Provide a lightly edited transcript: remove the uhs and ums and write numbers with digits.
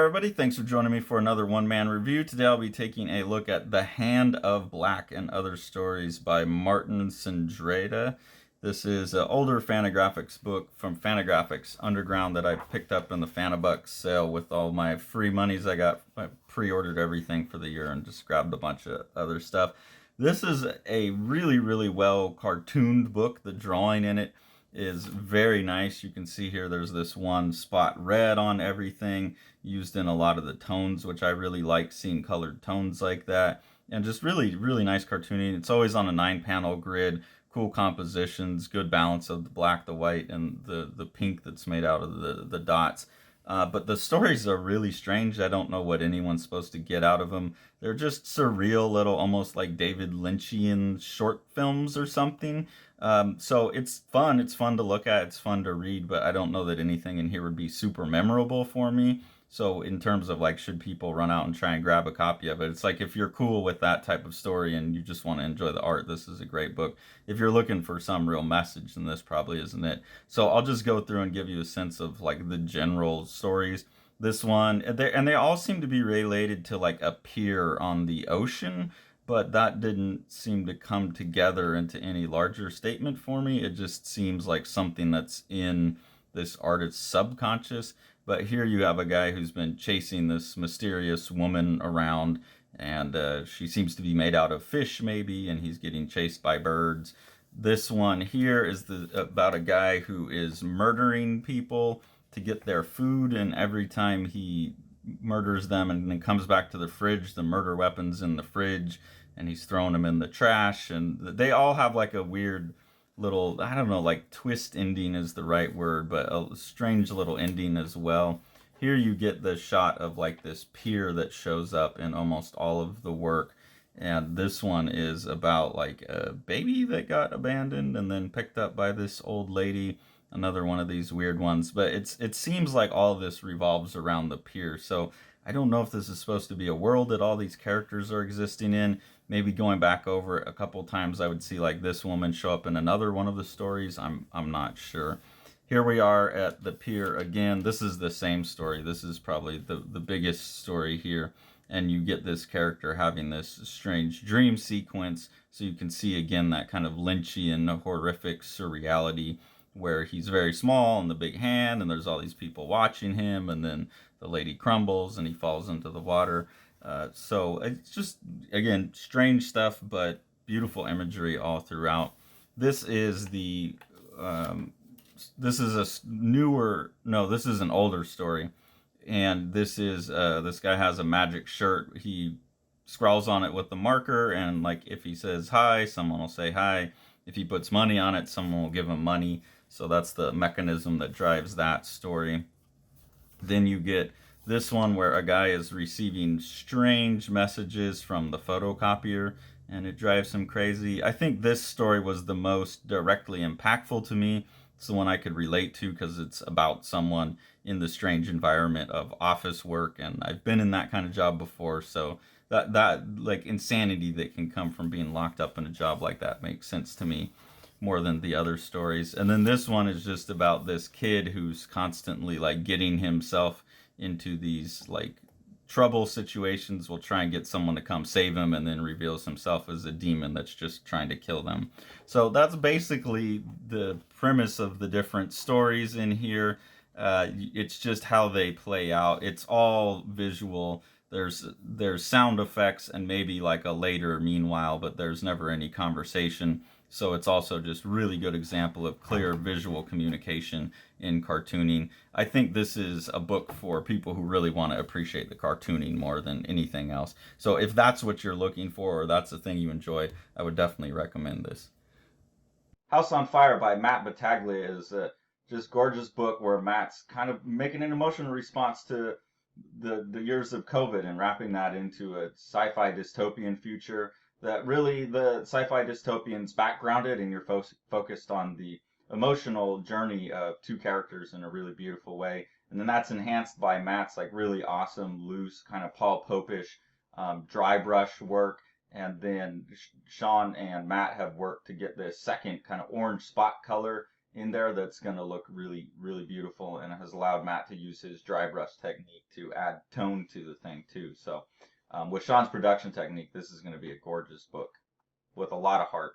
everybody. Thanks for joining me for another one-man review. Today I'll be taking a look at The Hand of Black and Other Stories by Martin Cendreda. This is an older Fantagraphics book from Fantagraphics Underground that I picked up in the Fantabucks sale with all my free monies I got. I pre-ordered everything for the year and just grabbed a bunch of other stuff. This is a really well cartooned book. The drawing in it is very nice. You can see here there's this one spot red on everything, used in a lot of the tones, which I really like seeing colored tones like that. And just really nice cartooning. It's always on a 9-panel grid, cool compositions, good balance of the black, the white, and the pink that's made out of the dots. But the stories are really strange. I don't know what anyone's supposed to get out of them. They're just surreal, little, almost like David Lynchian short films or something. So it's fun. It's fun to look at. It's fun to read, but I don't know that anything in here would be super memorable for me. So in terms of like, should people run out and try and grab a copy of it? It's like if you're cool with that type of story and you just want to enjoy the art, this is a great book. If you're looking for some real message, then this probably isn't it. So I'll just go through and give you a sense of like the general stories. This one, and they all seem to be related to like a pier on the ocean, but that didn't seem to come together into any larger statement for me. It just seems like something that's in this artist's subconscious. But here you have a guy who's been chasing this mysterious woman around, and she seems to be made out of fish maybe, and he's getting chased by birds. This one here is about a guy who is murdering people to get their food, and every time he murders them and then comes back to the fridge, the murder weapon's in the fridge, and he's throwing them in the trash. And they all have like a weird little, I don't know, like twist ending is the right word, but a strange little ending as well. Here you get the shot of like this pier that shows up in almost all of the work. And this one is about like a baby that got abandoned and then picked up by this old lady. Another one of these weird ones. But it seems like all of this revolves around the pier. So I don't know if this is supposed to be a world that all these characters are existing in. Maybe going back over it a couple times, I would see like this woman show up in another one of the stories. I'm not sure. Here we are at the pier again. This is the same story. This is probably the biggest story here. And you get this character having this strange dream sequence. So you can see again that kind of Lynchian, horrific surreality where he's very small and the big hand, and there's all these people watching him, and then the lady crumbles and he falls into the water. So it's just, again, strange stuff, but beautiful imagery all throughout. This is this is a newer, no, this is an older story. And this is, this guy has a magic shirt. He scrawls on it with the marker, and like if he says hi, someone will say hi. If he puts money on it, someone will give him money. So that's the mechanism that drives that story. Then you get this one where a guy is receiving strange messages from the photocopier, and it drives him crazy. I think this story was the most directly impactful to me. It's the one I could relate to because it's about someone in the strange environment of office work, and I've been in that kind of job before, so that like insanity that can come from being locked up in a job like that makes sense to me more than the other stories. And then this one is just about this kid who's constantly like getting himself into these like trouble situations, will try and get someone to come save him, and then reveals himself as a demon that's just trying to kill them. So that's basically the premise of the different stories in here. It's just how they play out. It's all visual. There's sound effects and maybe like a later meanwhile, but there's never any conversation. So it's also just really good example of clear visual communication in cartooning. I think this is a book for people who really want to appreciate the cartooning more than anything else. So if that's what you're looking for, or that's the thing you enjoy, I would definitely recommend this. House on Fire by Matt Battaglia is a just gorgeous book where Matt's kind of making an emotional response to the years of COVID and wrapping that into a sci-fi dystopian future that really the sci-fi dystopian's backgrounded, and you're focused on the emotional journey of two characters in a really beautiful way. And then that's enhanced by Matt's like really awesome, loose, kind of Paul Popish dry brush work. And then Sean and Matt have worked to get this second kind of orange spot color in there that's going to look really, really beautiful, and it has allowed Matt to use his dry brush technique to add tone to the thing too. So with Sean's production technique, this is going to be a gorgeous book with a lot of heart.